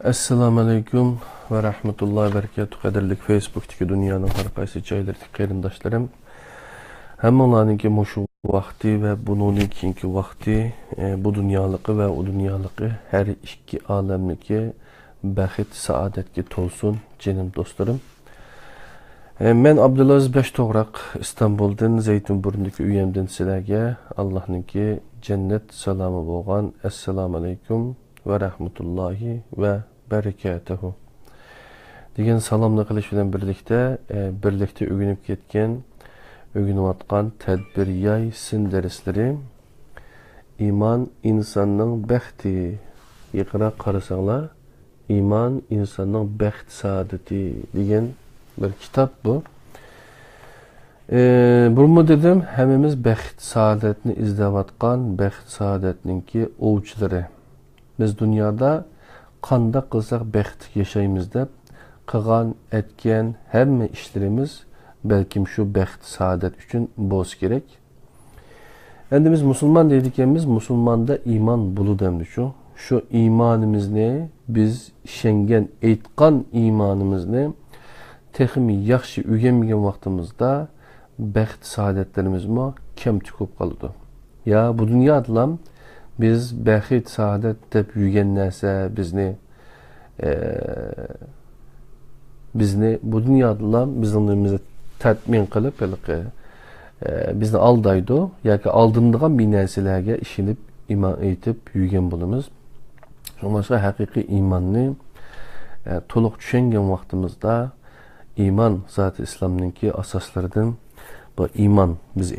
Assalamu alaykum ve rahmetullahi ve berekatuhu. Qadirlik Facebook'taki dünyanın har qaysi joylaridagi qarindoshlarım. Hammalarninki mushu vaqti ve bunun keyingi vaqti bu dunyolikı ve o dunyolikı her ikki olamniki baxt, saodatga to'lsin, jinim do'stlarim. Men Abdulaziz Beshto'g'roq Istanbuldan Zaytunburndagi uyimdan sizlarga Allohninki jannat salomi bo'lgan assalomu alaykum ve rahmetullahi ve berekatuhu degan salomni qilish bilan birlikte o'rganib ketgan, o'rganayotgan tadbiriyay sin darslari iman insonning baxti. Yaqinroq qarasanglar, iman insonning baxt saodati degan bir kitap bu. Bunu dedim, hemimiz baxt saodatni izlayotgan, baxt saodatninki ovchilari. Biz dünyada qanday qilsak baxt yashaymiz deb qilgan, etgan hamma ishlarimiz balkim shu baxt saodat uchun bo'lsa kerak. Endi biz musulmon deydiganmiz, musulmonda iymon bo'ladi shu iymonimizni biz ishongan, aytgan iymonimizni texmi yaxshi o'rganmagan vaqtimizda baxt saodatlarimizmi kam ko'p qoladi. Ya bu dunyoda biz baxt saodat deb yurgan narsa bizni bu dunyoda bizning tatmin qilib, bizni aldaydi yoki aldindigan bir narsalarga ishonib, iymon aytib yurgan bo'lamiz. Shunga haqiqiy iymonni to'liq tushungan vaqtimizda iymon zoti islomninki asoslaridan bu iymon biz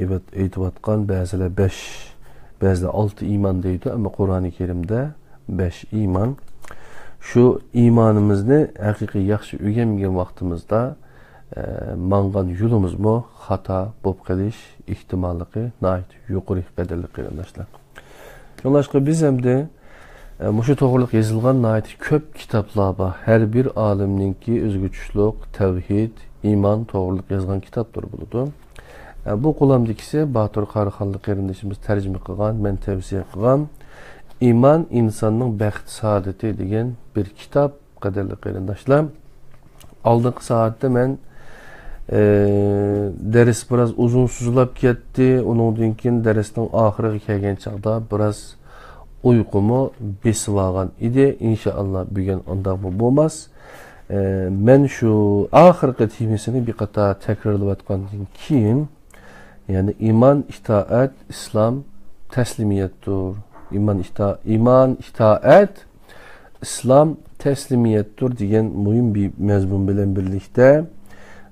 aytayotgan ba'zilar 5, ba'zilar 6 iymon deydi, ama Qur'oni Kerimda 5 iymon. Şu imanımızı haqiqiy yaxshi o'rganmagan vaqtimizda mangan yo'limizmi xato bo'lib qolish ehtimolligi nihoyat yuqori qadarli qarindoshlar. Shunga biz hamda mushu to'g'riliq yozilgan nihoyat ko'p kitoblar bor. Har bir olimninki o'zguchliq, tavhid, iymon to'g'riliq yozgan kitoblar bo'ladi. Bu qo'lamdagisi Batur Qarixonli qarindoshimiz tarjima qilgan, men tavsiya qilgan İman insanның baxt saadati degan bir kitap qadarli qarindoshlar. Aldınqı saatda men ders biraz uzun suzulab ketdi. Ondan keyin darsning oxiriga kelgan chaqda biraz uyqumu besib olgan edi. İnşallah bugun unday bo'lmas. Men shu oxirgi temasini bir qator takrorlayotgandan keyin, ya'ni iman, itoat, islom, taslimiyatdir. İman, itaat, İslam teslimiyettir degan mühim bir mezmun bilen birlikte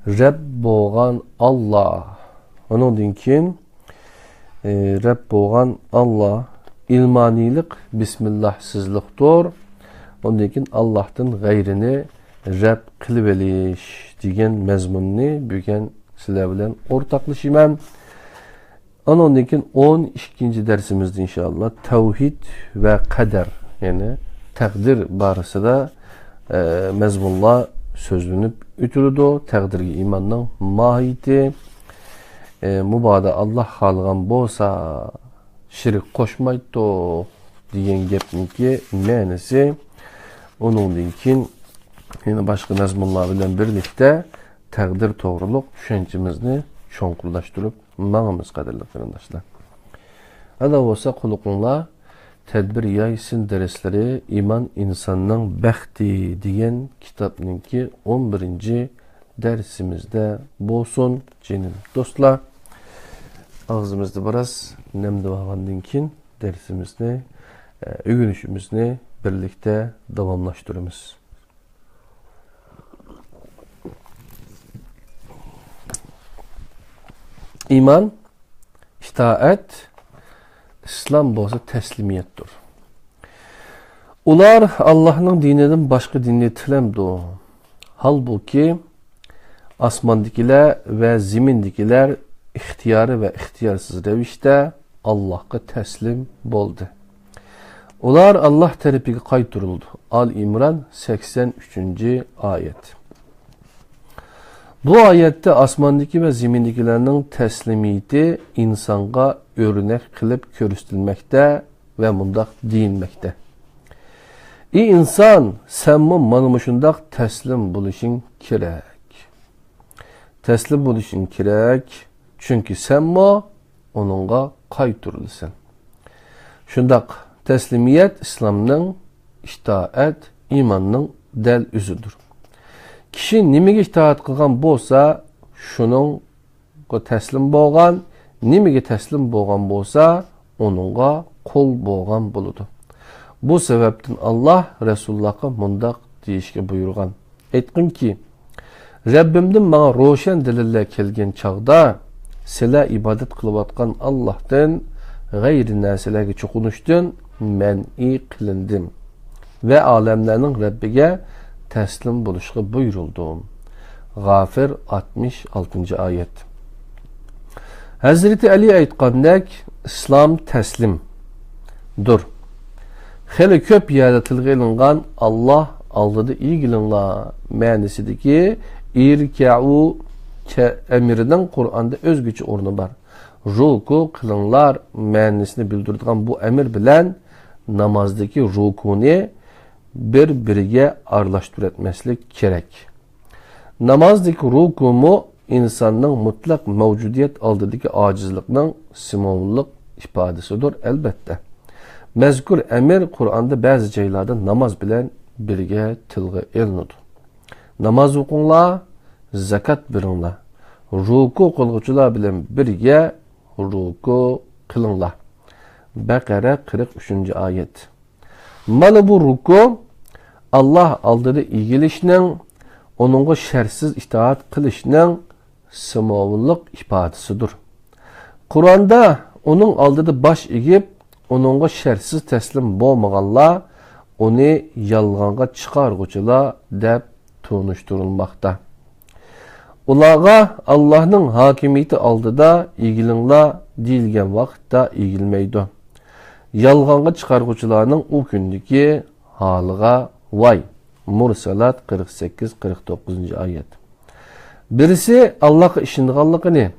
Rab bo'lgan Allah. Ondan keyin Rab bo'lgan Allah ilmanilik bismillahsizlikdir. Ondan keyin Allah'tan gayrini Rab qilib elish degan mezmunni bugun sizlar bilan o'rtoqlashaman. Ondan keyin 12. dersimizde inşallah tevhid ve kader, yani takdir barısında mezmunlar sözlünüp ütülüdü. Takdirge imanның mahiyeti, mübada Allah halgan bolsa şirik koşmaydı diyen gepninki menisi. Ondan keyin yine başka mezmunlar bilen birlikte takdir toğruluk düşüncemizni çoğunlaştırıp mağımız qadarli qarindoshlar. Ada olsa quluqlar tadbiriyay sin darsleri iman insonning baxti degan kitobninki 11. dersimizde bo'lsin jinim do'stlar. Ağzımızda biraz nemli olgandan keyin dersimizni, o'rganishimizni birlikte davomlashtiramiz. İman, itaat, İslam bo'lsa teslimiyettir. Ular Allah'ın dininden başka dinni tilemdi. Halbuki asmandakiler ve zimindakiler ihtiyari ve ihtiyarsız revişte Allah'a teslim bo'ldi. Ular Allah tarafiga qaytarildi. Al-İmran 83. ayet. Bu ayette asmandaki ve zimindikilerinin teslimiyeti insanga örnek kılıp körüstülmekte ve mundaq deyilmekte. Ey insan, sen mana shundoq taslim bo'lishing kerak. Taslim bo'lishing kerak, chunki sen onunğa qaytırılsan. Shundoq taslimiyat islomning itoat, imonning dal o'zidir. Kishi nimaga itoat qilgan bo'lsa, shuning taslim bo'lgan, nimaga taslim bo'lgan bo'lsa, onunğa qo'l bo'lgan bo'ladi. Bu sebepten Allah Resulullah'a mundaq deyishga buyurgan. Aytqinki, Rabbimdan bana ro'shan dalillar kelgan chaqda, sizlar ibodat qilayotgan Allohdan g'ayri narsalarga cho'qinishdan man'i qilindim ve alemlerning Rabbiga taslim bo'lishga buyurildim. G'afir 66. ayet. Hazreti Ali aytgandek, İslam taslimdir. Xeli köp yerde tilga ilingan Allah aldıdı ilgilinla ma'nisidagi irka'u emirinden Kur'an'da özgüçü ornu var. Ruku kılınlar ma'nisini bildirdiğin bu emir bilen namazdaki rukuni bir-biriga aralashtirib etmeslik gerek. Namazdaki rukumu insanın mutlak mevcudiyet aldığındaki acizlikning simavullik ifadesidir elbette. Mezkur emir Kur'an'da bazı joylarda namaz bilen birge tilga elinadi. Namaz o'qinglar, zakat beringlar. Ruku qilguvchilar bilan birge ruku qilinglar. Baqara 43. ayet. Mana bu ruku Allah aldida egilishning, onunğa shartsiz itoat qilishning simavullik ifadesidir. Kur'an'da onun aldida baş egib, onunğa shartsiz taslim bo'lmaganlar onu yalg'onga chiqarguvchilar deb tunuşturulmakta. Ularga Allah'ın hakimiyeti aldıda egilinglar deyilgen vaqtda egilmeydi. Yalg'onga chiqarguvchilarning o kundagi haliga vay. Mursalat 48-49. ayet. Birisi Allah'a ishonganligini,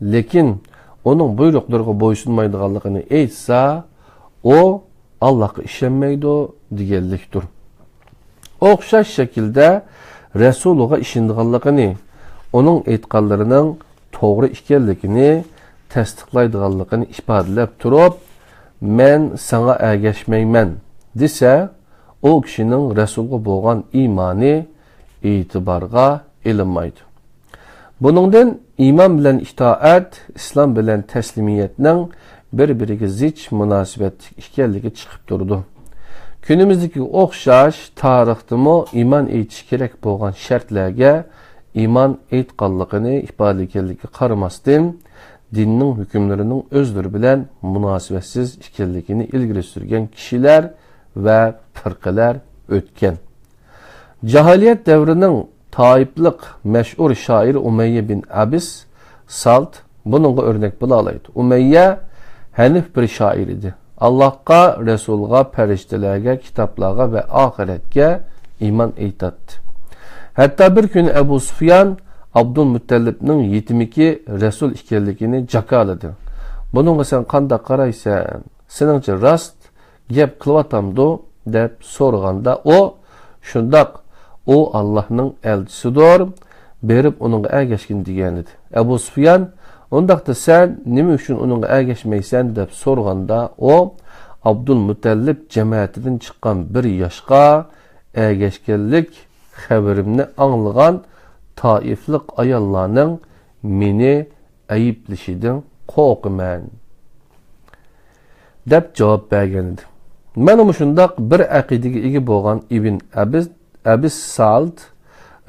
lekin onun buyruqlariga bo'ysunmaydiganligini aytsa, o Allah'a ishonmaydi deganlikdir. O'xshash şekilde Resulullah'a ishonganligini, onun aytganlarining to'g'ri ekanligini tasdiqlaydiganligini ifodalab turib, men sana ergashmayman desa, o kişinin Resulga bo'lgan iymoni e'tiborga ilinmaydi. Buningdan iymon bilan itoat, islom bilan taslimiyatning bir-biriga zich munosabat ekanligi chiqib turdi. Günümüzdeki o'xshash tarixdimi iman etish kerak bo'lgan shartlarga iman etganligini ifodalayotganligiga qaramasdan dinning hukmlarining o'zlari bilan munosabatsiz ekanligini ilgari surgan kishilar va firqalar o'tgan. Jahiliyat davrining toiflik mashhur shoiri Umayya bin Abis Salt bununla örnek bo'la oladi. Umayya hanif bir shoir edi. Allah'a, Resulga, periştelerge, kitaplarga ve ahiretge iman eytattı. Hatta bir gün Ebu Sufyan Abdülmuttalib'nin yetimiki Resul ikenligini jakaladı. Bununla sen qanda qaraysan, seningcha rast gap qilvatamdu deb so'raganda o shundaq, o Allah'ның elchisidir, berib onunga ergashgin degan edi. Ebu Sufyan ondaqda sen nima uchun onunga ergashmaysan deb so'raganda o Abdülmuttalib cemaatidan chiqqan bir yoshqa ergashganlik xabarimni anglagan taiflik ayollarning meni ayiblashidan qo'rqaman deb javob bergan edi. Mana shundaq bir aqidaga ega bo'lgan Ibn Abis Salt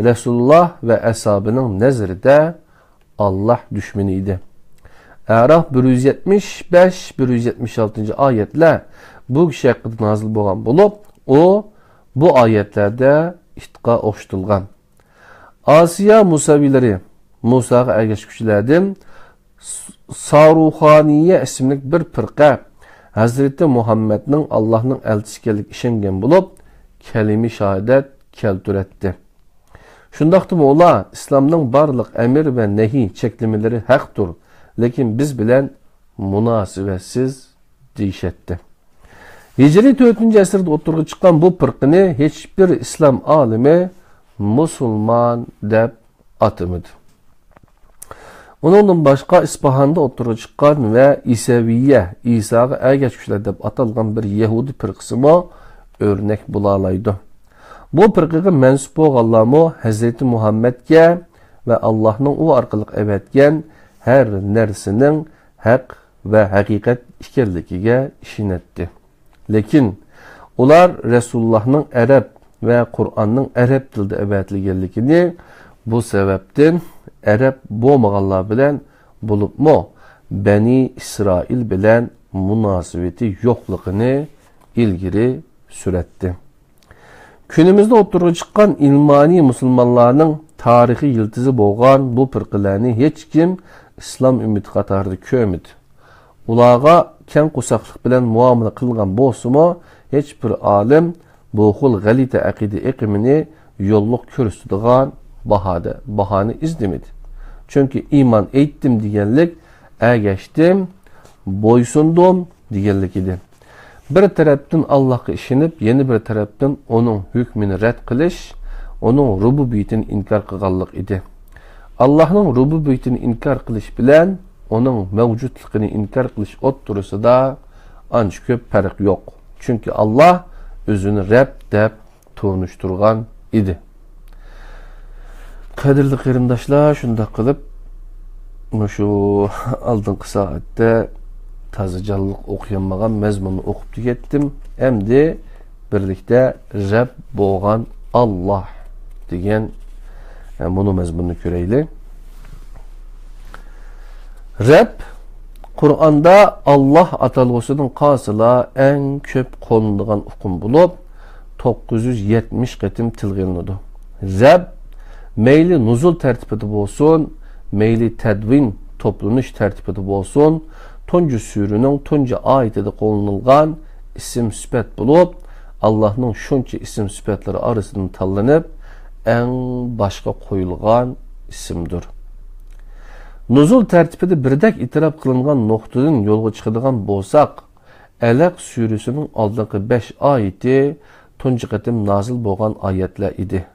Resulullah ve ashabining nazarida Allah düşmanı idi. Araf 175-176. ayetler bu kishi haqida nazil bo'lgan bo'lib, o bu ayetlarda itqa o'xshatilgan. Asiya Musaviylari, Musaga ergashuvchilardan Saruhaniye ismli bir firqa Hazreti Muhammedning Allah'ның elchisi ekanligiga ishongan bo'lib, kalimi shahodat keltiretdi. Şundaqtı ular İslamның barlıq emir ve nehi çeklemeleri haqdır, lekin biz bilen münasibetsiz deyişetdi. Hicri 4. asırda oturga çıkan bu pırkını hiçbir İslam alimi Musulman deb atamadı. Onundan başka İspahan'da oturga çıkan ve İseviye, İsa'ga ergeçmişler deb atalgan bir Yahudi pırkısı mı örnek bulalaydı. Bu pırkıga mensup bolganlarmı Hazreti Muhammed'ge ve Allah'ın o arkalık evetgen her nersinin hak ve hakikat ikerlikiga işinetti. Lekin ular Resulullah'ın Arap ve Kur'an'ın Arap tilde evetligenlikini bu sebepten Arap bolmaganlar bilen bulup mu Beni İsrail bilen münasebeti yoklukını ilgiri süretti. Günümüzde oturup çıkan ilmani Müslümanlarının tarihi yıldızı bolgan bu pırkılarını hiç kim İslam ümmeti katardı kömüdü. Ulağa ken kusaklık bilen muamele kılgan bolsumu hiç bir alim bu xil galite akide ekimini yolluk körüstüdüğün bahane izlemedi. Çünkü iman ettim diyenlik geçtim, boysundum diyenlik idi. Bir taraftan Allah'a işinip, yeni bir taraftan onun hükmünü red kılış, onun rububiyetini inkar kılganlık idi. Allah'ın rububiyetini inkar kılış bilen, onun mevcutluğunu inkar kılış oturusu da ancak köp fark yok. Çünkü Allah özünü Rab deb tunuşturgan idi. Kadirli kıyımdaşlar, şunda kılıp şu aldığın saatte tazıcalılık okuyanmagan mezmunu okup tükettim. Hem de birlikte Rab boğan Allah deyen bunu mezmununu köreyli. Rab Kur'an'da Allah atalgısının kasıla en köp konulduğun hukum bulup 970 ketim tilgeniyordu. Rab meyli nuzul tertipeti olsun, meyli tedvin toplanış tertipeti olsun, toncu sürünün toncu ayetede konulgan isim süpet bulup Allah'ın şunca isim süpetleri arasından tallanıp en başka koyulgan isimdir. Nuzul tertipede birdek itiraf kılıngan noktadan yolga çıkıdığan bolsak, Alaq sürüsünün aldaki 5 ayeti tuncu qatim nazil bolgan ayetler idi.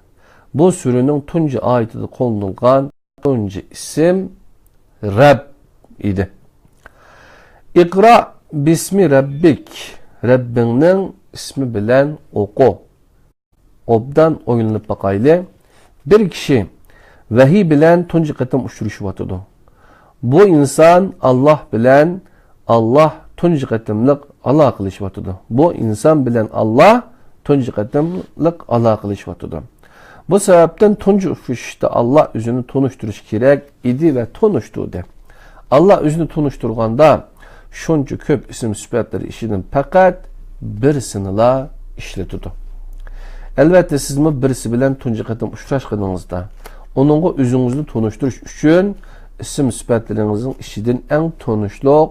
Bu sürünün tuncu ayetide konulgan tuncu isim Rab idi. İkra bismi Rabbik, Rabbinin ismi bilen oku. Obdan oyunlup bakaylı. Bir kişi vahiy bilen tuncu qatim uçuruşuvatıdı. Bu insan Allah bilen Allah tuncu qatimlik ala qilishvatıdı. Bu insan bilen Allah tuncu qatimlik ala qilishvatıdı. Bu sebepten tuncu uçuruşta Allah özünü tunuşturuş gerek idi ve tunuşturdu. Allah özünü tunuşturganda şunca köp isim süpetleri işinin fakat birisini la işletiyordu. Elbette siz mi birisi bilen tuncu qatim uçuruşqınızda onunla özünüzü tunuşturuş üçün isim süpetlerinizin işidin en tonuşluq,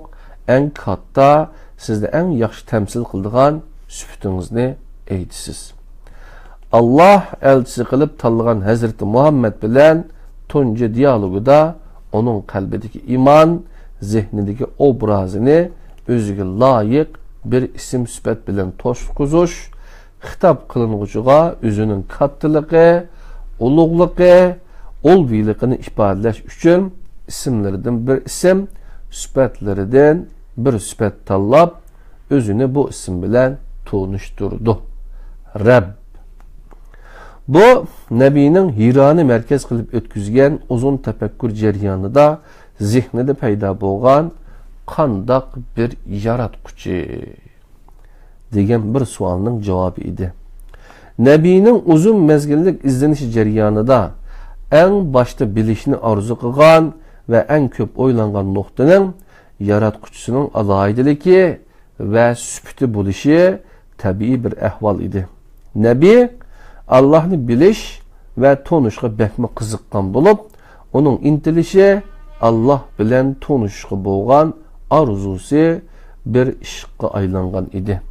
en katta, sizde en yaxşı temsil kıldığan süpetinizni eğitisiz. Allah elçisi kılıp tanıgan Hazreti Muhammed bilen tunca diyalogu da onun kalbideki iman, zihnideki obrazını özüge layık bir isim süpet bilen toşkuzuş, hitap kılınğucuğa özünün kattılığı, uluğluğu, olbiliğini ifadeleş üçün isimlerden bir isim, süpetlerden bir süpet tallap, özünü bu isim bilen tunuşturdu. Rab. Bu, Nebi'nin Hira'nı merkez kılıp ötküzgen uzun tefekkür ceryanı da zihnede peyda bolgan kandak bir yaratkucu degen bir sualının cevabı idi. Nebi'nin uzun mezgillik izlenişi ceryanı da en başta bilişini arzu kılgan ve en köp oylangan noktanın yaratkucusunun alayidiliki ve süpütü buluşu tabii bir ehval idi. Nebi Allah'ını biliş ve tonuşqa bekme kızıkkan bulup onun intilişi Allah bilen tonuşqa bolgan arzusu bir işqqa aylangan idi.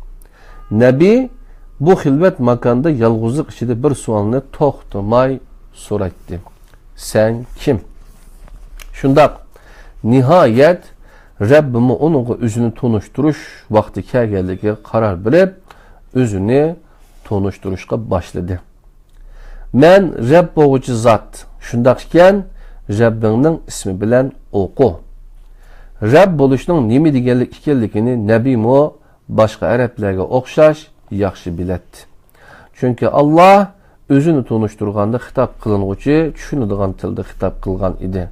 Nebi bu hilvet makanda yalğızlık içinde bir sualını toxtamay sorattı. Sen kim? Şundak nihayet Rabbimi onunla özünü tonuşturuş vakti kelgeldiği karar verip özünü tonuşturuşka başladı. Men Rabb boğucu zat. Şundaqken Rabbinin ismi bilen oku. Rabb boluşunun nemi degenlik ikenligini Nebim o başka Araplarga okşaş yaxşı biletdi. Çünkü Allah özünü tonuşturganda hitap kılınğıcı, düşünüdüğün tilde hitap kılgan idi.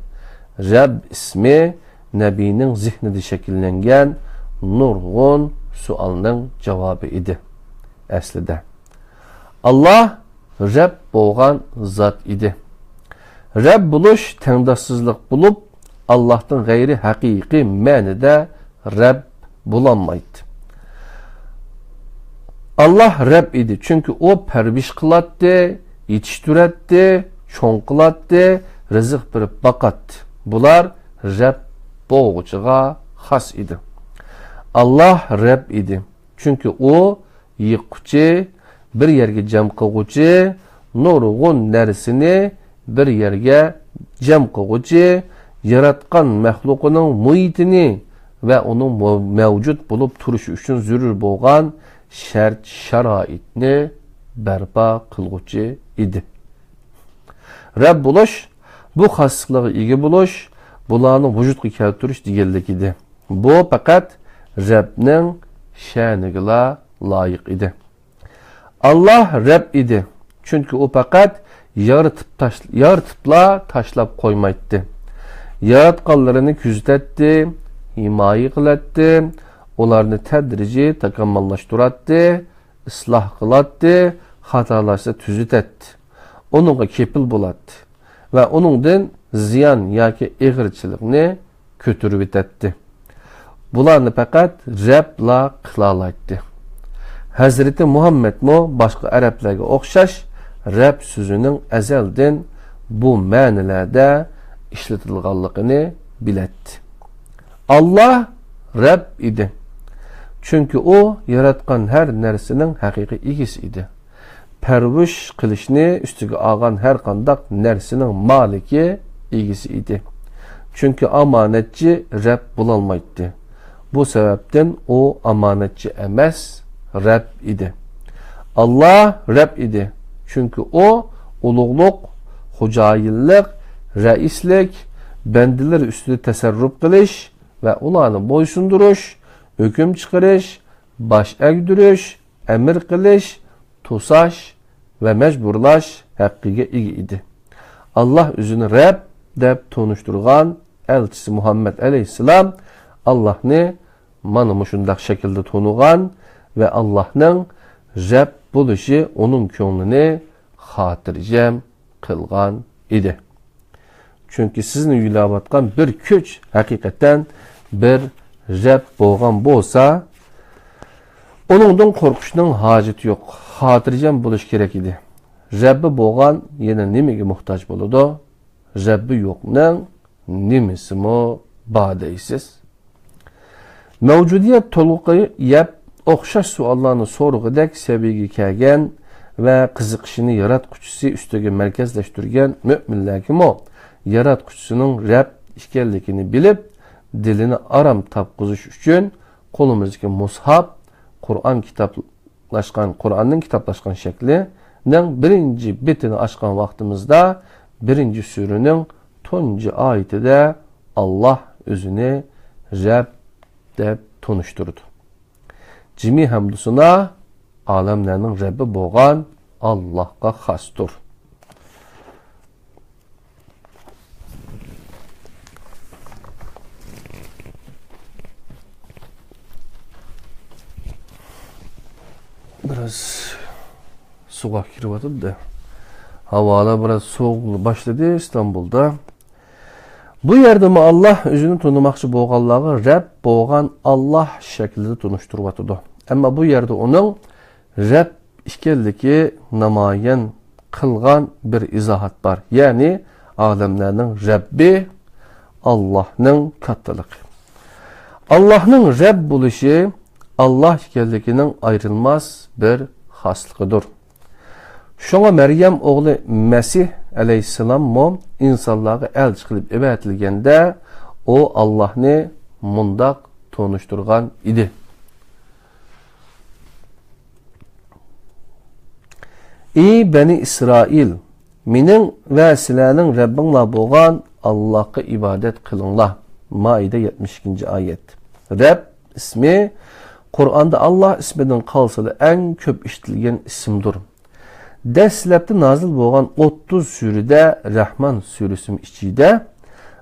Rabb ismi Nebinin zihnide şekillengen nurgun sualının cevabı idi. Əslində. Allah Rabb boğan zat idi. Rabb buluş tengdassızlık bulup Allah'tan gayri hakiki mənide Rabb bulanmaydı. Allah Rabb idi. Çünkü o perviş kılattı, yetiştiretti, çoğun kılattı, rızık verip bakattı. Bular Rabb boğucuğa has idi. Allah Rabb idi. Çünkü o yıkıcı, bir yerge cem kıgıcı, nurgun nersini bir yerge cem kıgıcı, yaratkan mehlukunun muhitini ve onun mevcut bulup turuşu üçün zürür boğan şart şaraitini berba kılgıcı idi. Rabb buluş, bu haslığı igi buluş, bulanı vücutku keltürüş digellik idi. Bu fakat Rabb'nin şanigila layık idi. Allah Rabb idi. Çünkü o fakat yaratıpla taşlap koymaydı. Yaratkanlarını küzdetti, himayi kılattı, onlarını tedrici takammallaştırattı, ıslah kılattı, hatalarsa tüzüt etti. Onunla kepil bulattı ve onundan ziyan yaki eğirçilikini kötürüp etti. Bularını fakat Rabb'la kılalaydı. Hazreti Muhammed mu başka Araplarga okşaş Rabb sözünün ezelden bu mənilerde işletilganlığını biletti. Allah Rabb idi. Çünkü o yaratkan her nersinin hakiki igisi idi. Perviş kılışını üstüge ağan her kandak nersinin maliki igisi idi. Çünkü amanetçi Rabb bulalmaydı. Bu sebepten o amanetçi emes Rabb idi. Allah Rabb idi. Çünkü o ulugluk, hocayillik, reislik, bendiler üstüde tasarruf kılış ve onlarını boysunduruş, hüküm çıkarış, baş egdürüş, emir kılış, tusaş ve mecburlaş hakkıge idi. Allah üzünü Rabb dep tonuşturgan elçisi Muhammed aleyhisselam Allah'ını manımuşundak şekilde tonugan ve Allah'ın Rabb buluşu onun könlünü hatırcem kılgan idi. Çünkü sizin yülavatkan bir küç hakikaten bir Rabb boğan bolsa onundan korkuşunun haceti yok. Hatırcem buluş gerek idi. Rabb'i boğan yine nimege muhtaç buludu. Rabb'i yok'nun nimesi mi badeysiz. Mevcudiyet toluqı yap okşaş suallarını sorğudek sebegi kelgen ve kızıqışını yaratquchisi üstüge merkezleştirgen müminler kim o? Yaratquchining Rabb işkelligini bilip dilini aram tapqızış üçün kolumuzdaki mushaf Kur'an'ın kitaplaşkan şekli'nin birinci bitini açkan vaktimizde birinci sürünün 10. ayetide Allah özünü Rabb deb tonuşturdu. Cimi hamdusuna alemlerinin Rabbi boğan Allah'a xastur. Biraz soğuk kirvatı da havalar biraz soğuk başladı İstanbul'da. Bu yerde mi Allah özünü tanımakçı boğanlığı Rabb boğan Allah şeklinde tanıştırmatıdı. Ama bu yerde onun Rabb işkeldeki namayen kılgan bir izahat var. Yani alemlerinin Rabbi Allah'ın kattılık. Allah'ın Rabb buluşu Allah işkeldekinin ayrılmaz bir haslıqıdır. Şuna Meryem oğlu Mesih aleyhisselam mu insanlığı elçi kılıp ibadetilgende o Allah'ını mundaq tonuşturgan idi. Ey Beni İsrail, mening ve sizlarning Rabbinglar bo'lgan Allohga ibodat qilinglar. Maide 72. ayet. Rab ismi Kur'an'da Allah ismidan qalsalı en köp işitilgen isimdir. Dastlabda nazil bo'lgan 30 surede Rahman surəsining ichida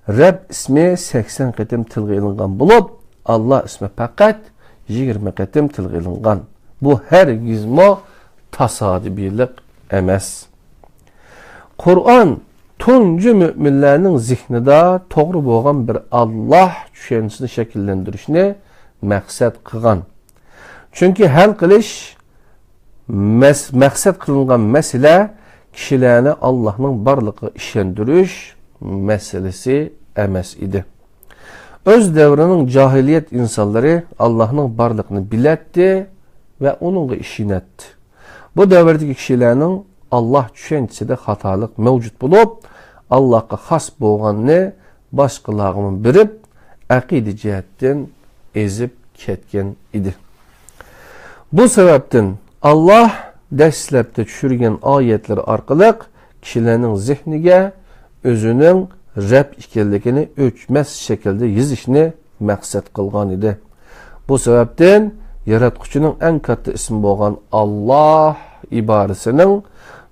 Rab ismi 80 qatim tilga ilingan bo'lib, Allah ismi faqat 20 qatim tilga ilingan. Bu hergizmo tasodifilik emas. Kur'an tuncu müminlerinin zihnida to'g'ri bo'lgan bir Allah tushunchasini shakllantirishni maqsad qilgan. Chunki hal qilish maqsad qilingan masala kishilarni Allohning borligiga ishontirish masalasi emas edi. Öz davrining jahiliyat insonlari Allohning borligini bilatdi va uningga ishonatdi. Bu davrdagi kishilarning Allah tushunchasida xatolik mavjud bo'lib, Allohga xos bo'lganni boshqalarga berib, aqida jihatdan ezib ketgan edi. Bu sababdan Allah dastlabda tushirgan oyatlar orqali kishilarning zehniga o'zining Rab ekanligini o'chmas shaklda yozishni maqsad qilgan edi. Bu sababdan yaratquchining eng katta ismi bo'lgan Allah iborasining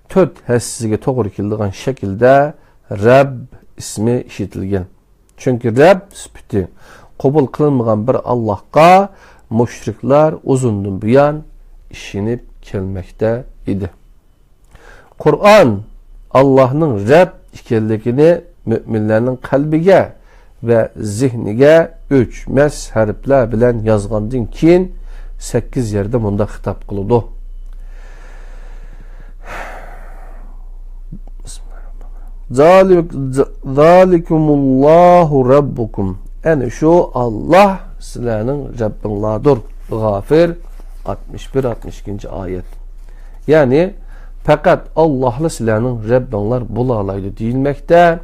4 hassiga to'g'ri keladigan shaklda Rab ismi ishitilgan. Chunki Rab sifati qabul qilinmagan bir Allohga mushriklar uzundan buyon ishinib kelmoqda edi. Qur'on Allohning Rab ekanligini müminlarning qalbiga va zehniga o'chmas harflar bilan yozgandan keyin 8 yerda bunda xitob qiladi. Zalikumullahu rabbukum. Yani şu Allah sizlerinin Rabbinlardır. Gafir 61-62. ayet. Yani fakat Allah'la sizlerinin Rabbinlar bulalaydı deyilmekte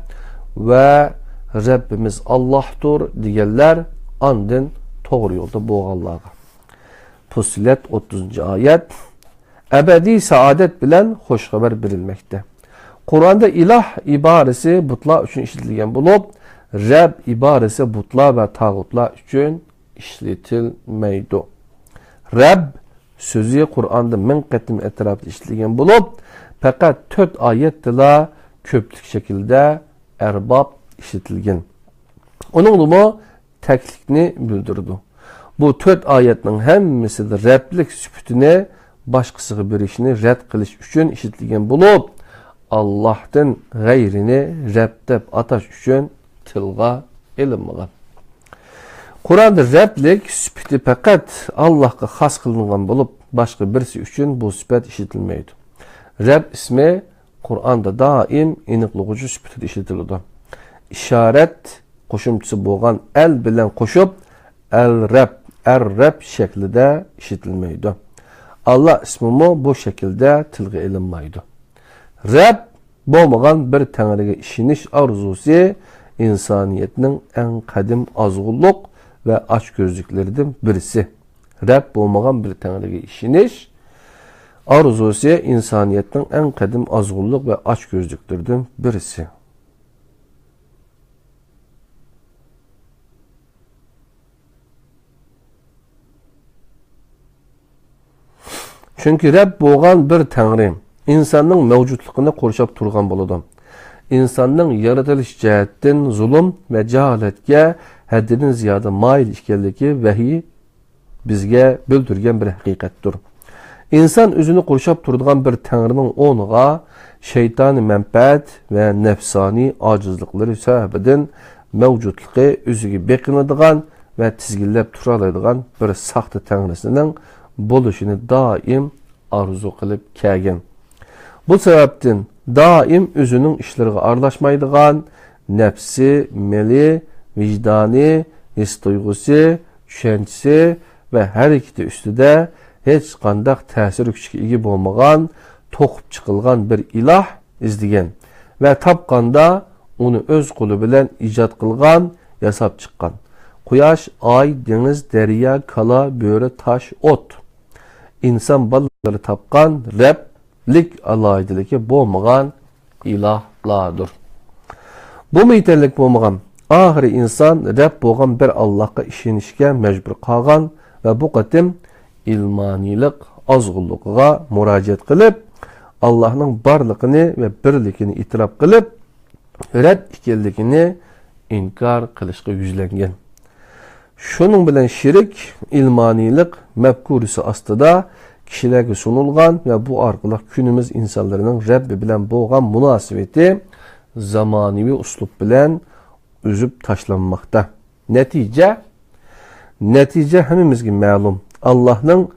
ve Rabbimiz Allah'tır diyenler andın doğru yolda boğallağa. Fussilet 30. ayet. Ebedi saadet bilen hoş haber verilmekte. Kur'an'da ilah ibaresi butlar için işletilgen bulup, Rab ibaresi butlar ve tağutlar için işletilmeydi. Rab sözü Kur'an'da min qatim etrafında işletilgen bulup, fakat 4 ayetla köplük şekilde erbab işletilgen. Onun ulumu teklikini bildirdi. Bu 4 ayetin hemmisi de Rablik sübütüne başkasıga birişini red kılış için işletilgen bulup, Allah'tan gayrini Rab deb ataş üçün tilga ilinmagan. Kur'an'da Rablik sübütü fakat Allah'a xas kılıngan bulup, başka birisi üçün bu sübüt işletilmeydi. Rab ismi Kur'an'da daim iniqlıqıcı sübütü işletildi. İşaret qoşumçusu bolgan el bilen qoşup el-Rab, er-Rab şeklinde işletilmeydi. Allah ismi bu şekilde tilga ilinmaydı. Rab bo'lmagan bir Tanrıga ishonish arzusi insoniyatning eng qadim azg'ulluq ve ochko'zliklaridan birisi. Rab bo'lmagan bir Tanrıga ishonish arzusi insoniyatning eng qadim azg'ulluq ve ochko'zliklaridan birisi. Çünkü Rab bo'lgan bir Tanrı insanның mevcutluğunu korşap turgan boludu. İnsanның yaratılış cihettin zulüm ve cehaletke haddinin ziyade mail işgelliki vahiy bizge bildirgen bir hakikattir. İnsan özünü korşap turgan bir Tanrı'nın onuğa şeytani menfaat ve nefsani acizlikleri sebebiden mevcutluğu özüge bekinadigan ve tizgillep turalaydigan bir saxta Tanrısının buluşunu daim arzu qilib kelgan. Bu sebepten daim özünün işlerine arlaşmaydigan, nefsi, meli, vicdani, his duygusu, düşüncesi ve hareketi üstüde hiç qandaq təsir gücüge ega bolmagan, to'qib chiqilgan bir ilah izdigen ve tapqanda onu öz qolu bilen icad qilgan, yasab chiqqan. quyosh, oy, dengiz, daryo, kala, bo'ri, tosh, o't. İnsan balaları tapqan Rablik alayidiligi bo'lmagan ilahlardır. Bu meyterlik bo'lmagan ahiri insan Rab bo'lgan bir Allah'a ishonishga majbur qolgan va bu qatim ilmanilik ozg'unligiga murojaat qilib, Allah'ның barligini ve birligini itiraf qilib, Rab ekanligini inkar qilishga yuzlangan. Şunun bilen şirik, ilmanilik mefkurisi astida kişilerge sunulgan ve bu arqılıq günümüz insanlarının Rabbi bilen boğan münasibeti zamanivi uslub bilen üzüp taşlanmakta. Netice hemimizge ma'lum. Allah'ın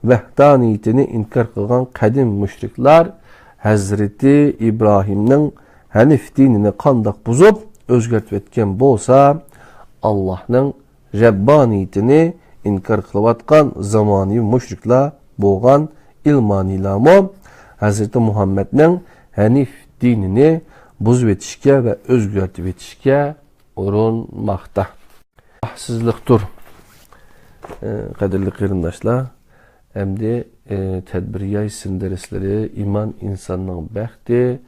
vahdaniyetini inkar kılgan kadim müşrikler Hazreti İbrahim'nin Hanif dinini qandaq buzup özgertvetken bolsa Allah'ın Rabbaniyetini inkar kılıvatkan zamani müşrikler boğan ilmanilamo Hazreti Muhammed'nin Hanif dinini buzvetişke ve özgertvetişke urunmakta. Sizliktir. Kadirli kırındaşlar. Hem de tedbiriya isim dersleri iman insanın bəxti,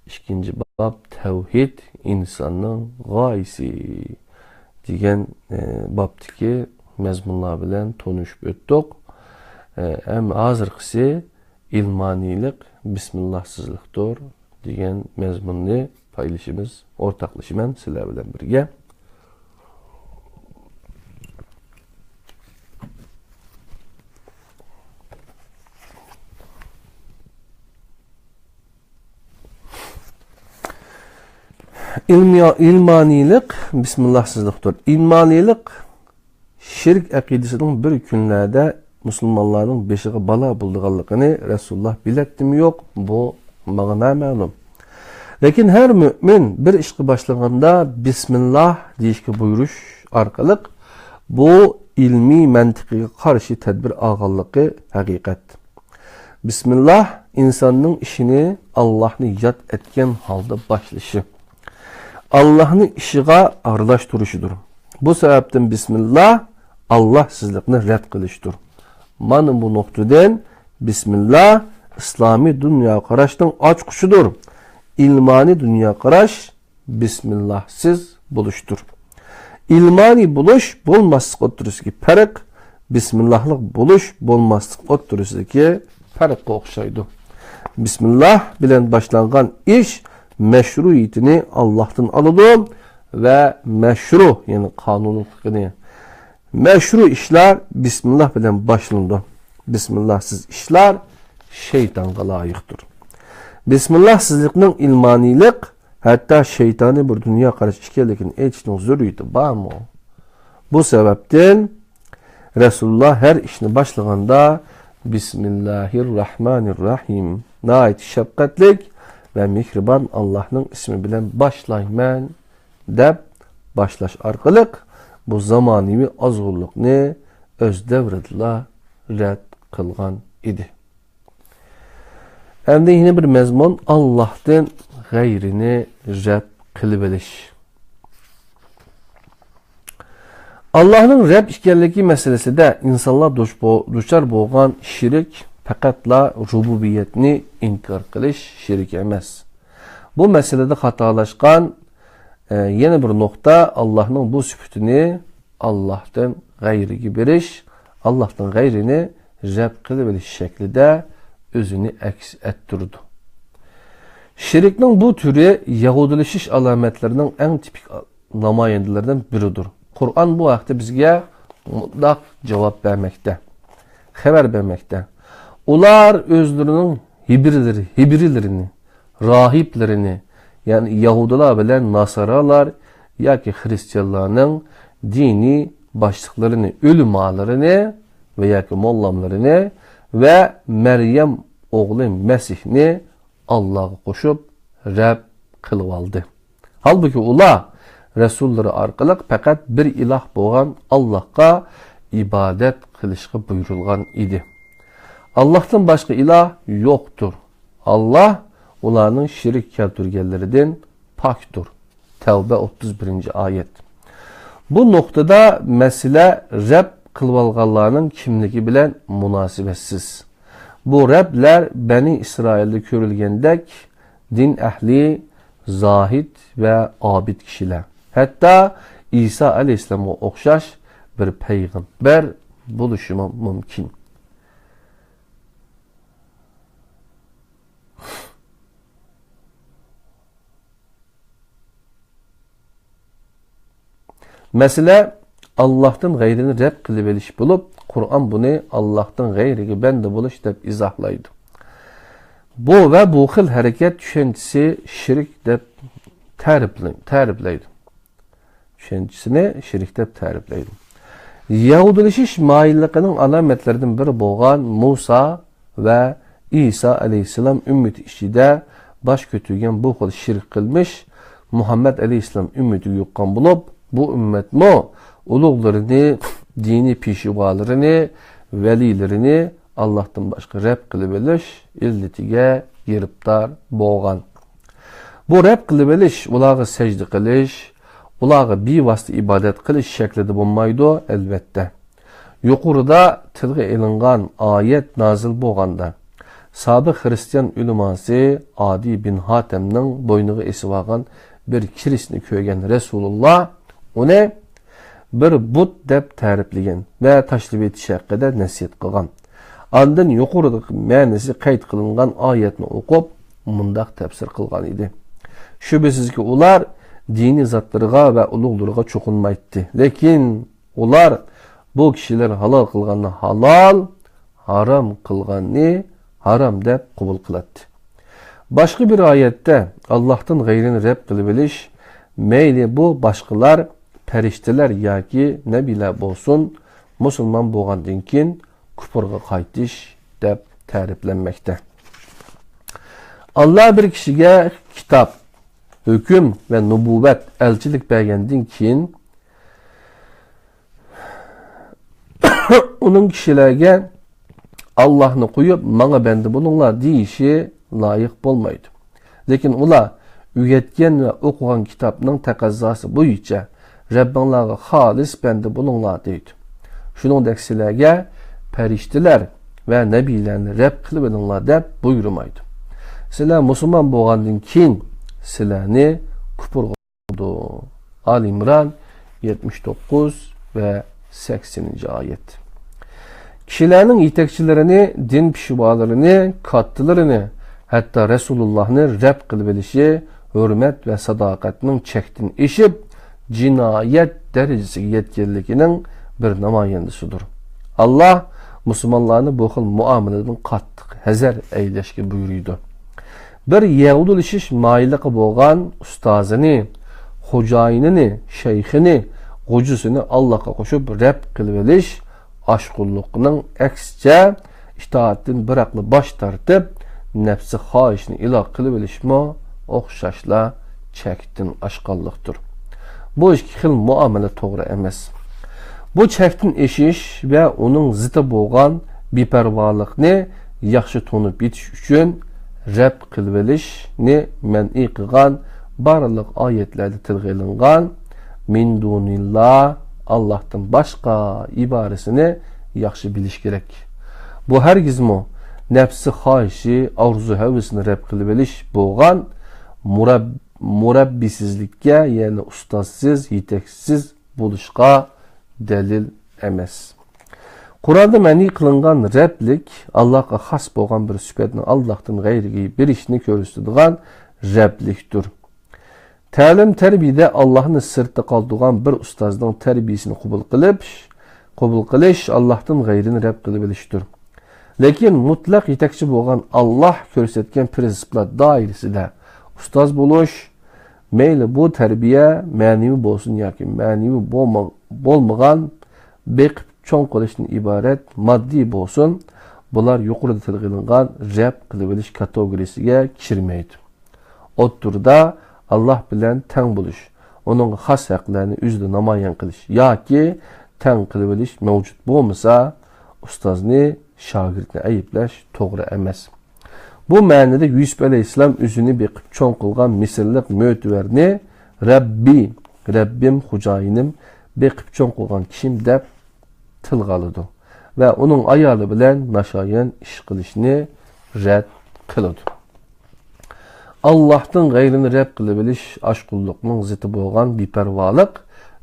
ikinci bab tevhid insanın gayesi degan babdiki mezmunlar bilen tanışıp ötdük. Hem hazırkısı ilmanilik bismillahsızlıktır degan mezmunni paylaşımız, ortaklaşımen sizler bilen birge. İlmanilik bismillahsızlıktır. İlmanilik şirk akidesinin bir günlerde Müslümanların beşiğe bala bulduğanlıqını Resulullah biletdi mi yok? Bu mağana ma'lum. Lakin her mümin bir işki başlanganda Bismillah deyişki buyuruş arkalık bu ilmi mantıqiga karşı tedbir ağallıqı hakikat. Bismillah insanın işini Allah'ını yad etken halda başlışı. Allah'ın işiga arılaştırışıdır. Bu sebepten Bismillah Allah sizlikini red kılıştır. Manın bu noktadan Bismillah İslami dünya qaraşdan açqışıdır. İlmani dünya qaraş Bismillahsiz buluştur. İlmani buluş bolmaslık oturusiki fark, Bismillahlık buluş bolmaslık oturusiki farkka oxşaydı. Bismillah bilen başlanğan iş meşruiyetini Allah'tan alıdı ve meşru yani kanunlukını meşru işler Bismillah bilen başlandı. Bismillahsız işler şeytana layıktır. Bismillahsızlıkның ilmanilik hatta şeytani bir dünya karşı işkellikin eçinin zürriyeti var mı? Bu sebepten Resulullah her işini başlığında Bismillahirrahmanirrahim nait şefkatlik ve mihriban Allah'ın ismi bilen başlayman deb başlaş arkalık bu zamanivi azgurluqni öz devredila red kılgan idi. Hem de yine bir mezmun Allah'tan gayrini red kılıbeliş. Allah'ın Rab işkenligi meselesi de insanlar düşer boğan şirik faqatla rububiyetini inkar kılış şirik emas. Bu meselede hatalaşkan yine bir nokta Allah'ın bu sübütünü Allah'tan gayrigi beriş, Allah'tan gayrini Rab kılıbeliş şeklinde özünü aks ettirdi. Şiriknin bu türü Yahudileşiş alametlerinin en tipik namayendelerinden biridir. Kur'an bu haqda bizge mutlaq cevap vermekte, haber vermekte. Ular özlerinin hibrilerini, rahiplerini, yani Yahudiler bilen Nasaralar, ya ki Hristiyanların dini başlıklarını, ölümalarını veya ki mollamlarını ve Meryem oğlu Mesih'ni Allah'a koşup Rab kılıp aldı. Halbuki ular Resulleri arkalık fakat bir ilah boğan Allah'a ibadet kılışkı buyurulgan idi. Allah'tan başka ilah yoktur. Allah onların şirik keltürgelerinden paktır. Tevbe 31. ayet. Bu noktada mesele Rab kılıp alganlarının kimligi bilen münasibetsiz. Bu Rabler Beni İsrail'de körülgendek din ehli, zahid ve abid kişiler. Hatta İsa aleyhisselam'a okşaş bir peygamber buluşuma mümkün. Mesele Allah'tan gayrini Rab kılıp eliş bulup, Kur'an bunu Allah'tan gayrigi bende buluş deb izahlaydı. Bu ve bu xil hareket düşüncesi şirk deb ta'riflaydi. Düşüncesini şirk deb ta'riflaydi. Yahudileşiş mailliğinin alametlerinden biri boğan Musa ve İsa aleyhisselam ümmeti işide baş götürgen bu xil şirk kılmış, Muhammed aleyhisselam ümmeti yuqqan bulup, bu ümmet mu uluglarını, dini pişivalarını, velilerini Allah'tan başka Rab kılıp eliş illetiga giriptar boğan. Bu Rab kılıp eliş, ulağı secde kılış, ulağı bivasıta ibadet kılış şeklinde bulmaydı elbette. Yuqurida tilga elingan ayet nazil boğanda, sabık Hristiyan üleması Adi bin Hatem'nin boynuğu esivagan bir kirisini köygen Resulullah onu bir but deb ta'riflagan ve tashlib etish haqida nasihat qilgan. Ondan yuqoridagi ma'nosi qayd qilingan oyatni o'qib, mundaq tafsir qilgan edi. Shubhasizki ular diniy zotlarga va ulug'larga cho'qinmaydi. Lekin ular bu kishilar halol qilganni halol, harom qilganni harom deb qabul qiladi. Başqa bir oyatda Allohdan g'ayrini Rab qilib bilish, mayli bu boshqalar perişteler yoki nebiler bolsun, musulman bo'lgandan keyin kufrga qaytish deb ta'riflanmoqda. Allah bir kishiga kitob, hukm va nubuvvat, elchilik bergandan keyin uning kishilarga Allohni qo'yib, "Menga bende buninglar" deyishi loyiq bo'lmaydi. Lekin ular üyetgen ve o'qigan kitobning taqozosi bo'yicha Rabbinglarga xolis bende buninglar deydi. Shuningdek sizlarga farishtalar va nabiylarni Rabb qilib olinglar deb buyurmaydi. Sizlar musulmon bo'lgandan keyin sizlarni kufr qildi. Ali İmran 79 ve 80. ayet. Kishilarning yetakchilarini, din pishvolarini, kattalarını, hatta Resulullah'ni Rab qilib olishi hurmat va sadoqatning chekdan eshib cinayet derecesiga yetganligining bir namoyandasidir. Allah musulmonlarni bu xil muomaladan qattiq hazar aylashga buyurdi. Bir yahudilashish mayliqi bo'lgan ustozini, xo'jayinini, shayxini, g'ujusini Allohga qo'shib Rab qilib olish oshqulliqning aksicha itoatdan bir aqli bosh tortib, nafsi xohishni iloh qilib olishmi o'xshashla chekdan oshqonliqdir. Bu ikki xil muomala to'g'ri emas. Bu chekdan eshish va uning zidi bo'lgan beparvolikni yaxshi to'nib yetish uchun Rab qilib olishni man'iy qilgan barliq oyatlarda tilga olingan min dunillah, Allohdan boshqa iborasini yaxshi bilish kerak. Bu hargizmi nafsi xohishi, arzu havasini Rab qilib olish bo'lgan murabbisizlikka, ya'ni ustozsiz, yetaksiz bo'lishga dalil emas. Qur'onda ma'ni qilingan Rablik Allohga xos bo'lgan bir sifatni Allohdan g'ayriga berishni ko'rsatadigan Rablikdir. Ta'lim tarbiyada Allohni sirtda qoldirgan bir ustozning tarbiyasini qabul qilish Allohdan g'ayrini Rab qilib olishdir. Lekin mutlaq yetakchi bo'lgan Alloh ko'rsatgan prinsiplar doirasida ustoz bo'lish, mayli bu tarbiya ma'naviy bo'lsin yoki ma'naviy bo'lmagan beqib cho'ng qilishdan iborat moddiy bo'lsin, bular yuqorida tilg'ilingan Rab qilib olish kategoriyasiga kirmaydi. O'ttirda Allah bilan teng bo'lish, uning xos haqlarini o'zida namoyon qilish yoki teng qilib olish mavjud bo'lmasa, ustozni, shogirdni ayiblash to'g'ri emas. Bu ma'noda Yusuf alayhissalom o'zini beqib cho'ng qilgan Misrlik mo'tivarni Rabbim, xo'jayinim, beqib çoğ qilgan kishim deb tilga oladi va uning ayoli bilan nashoyon ish qilishni rad qiladi. Allah'tan gayrini rad qilib bilish oshqulliqning ziti bo'lgan beparvolik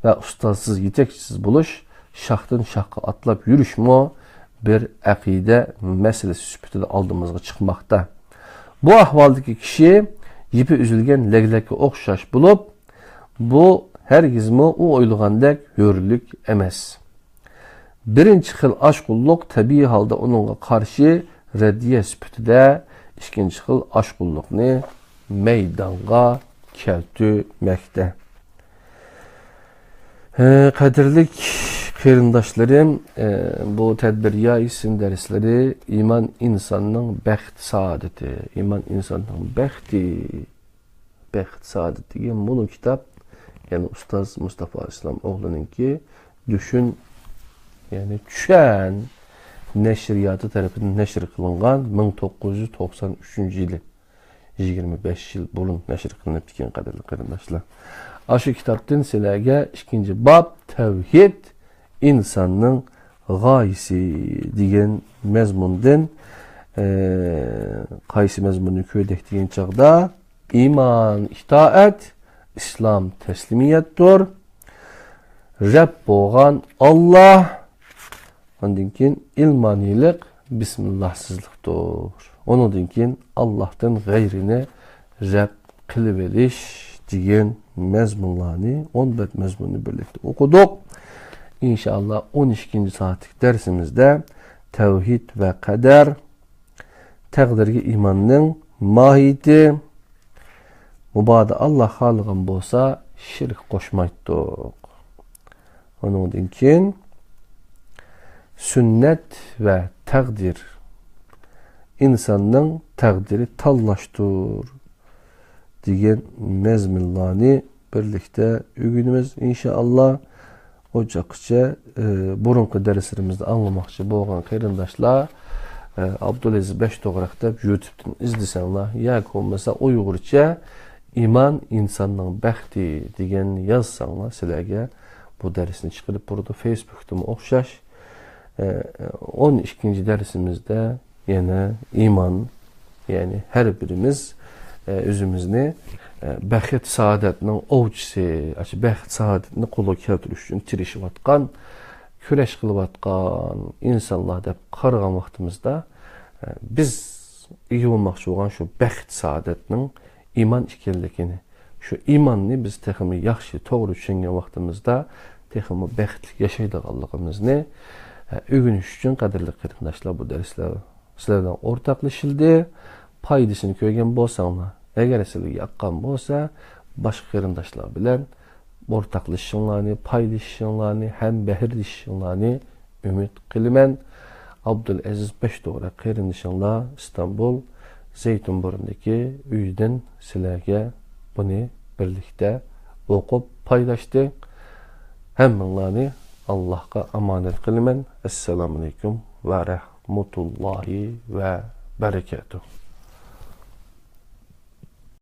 va ustozsiz yetakchisiz bo'lish, şaxtın şaqqa atlab yürüşmü bir aqide meselesi süpütüde aldığımızda çıkmakta. Bu ahvaldaki kişi yipi üzülgen legleki okşaş bulup, bu hergizmi o oylugandek hürlük emez. Birinci xil aşqulluq tabii halda onunla karşı reddiye süpütüde, ikinci xil aşqulluqni meydanga keltürmekte. Kadirlik qeyrindaşlarım, bu tədbirya isim dərsləri iman insanının bəxt saadeti, iman insanının bəxt saadeti diye bunu kitap, yani Ustaz Mustafa İslam oğlunun ki düşün, yani Çən nəşriyatı tərəfindən nəşr qılınğan 1993 yılı 25 yıl bulun nəşr qılınıb diken qadirli qeyrindaşlar. Aşı kitaptan sizlərə ikinci bab tevhid insanın gayesi diyen mezmundan qaysi mezmununu köydək diyen çağda iman, itaat, İslam teslimiyettir. Rab boğan Allah, ondan kin ilmanilik, bismillahsızlıqdır. Ondan kin Allah'tan gayrine Rab qilib elish diyen mezmunlarını, 14 mezmununu birlikte okuduk. İnşallah 12. saatlik dersimizde tevhid ve kader, təqdirge imanın mahiyeti, mübada Allah halıqan bolsa şirk qoşmaydık. Onun için sünnet ve təqdir insanın təqdiri tallaşdır diyen mezmunlarını birlikte ügünümüz inşallah. Ocakça burunqu derslerimizde anlamakçı boğan qeyrindaşlar Abdülaziz Beştoğraqda YouTube'dan izlesenler ya olmasa Uygurca iman insanın bəxti degen yazsanlar sizlərə bu dersini çıkarıp burada Facebook'ta mı oxşaş 12. dersimizde yine iman, yani her birimiz özümüzni bəxt saadətinin ovçisi, bəxt saadətini qolu keltiriş üçün tirişib atqan, küreş qılıb atqan insanlar deb qarğan vaxtımızda biz iyi olmaqçı olan şu bəxt saadətinin iman ikənligini, şu imanını biz teximi yaxşı, doğru düşünən vaxtımızda teximi bəxtli yaşaydığallığımızı öyrəniş üçün qadirli qeyrindaşlar bu dərslər sizlərlə ortaqlaşıldı. Paydasını görən bolsanlar, eğer sizə yaqqan bolsa, başqa qeyrindaşlar bilan ortaqlaşışınlarını, paylaşışınlarını, həm bəhirləşişinlarını ümid qiliman. Abdülaziz Beştoğraq qeyrindaşlar İstanbul Zeytinburnu'ndaki üydən sizlərə bunu birlikdə oqub paylaşdı. Həmminlarını Allah'a emanet qiliman. Esselamu aleyküm ve rahmetullahi ve berekatuhu.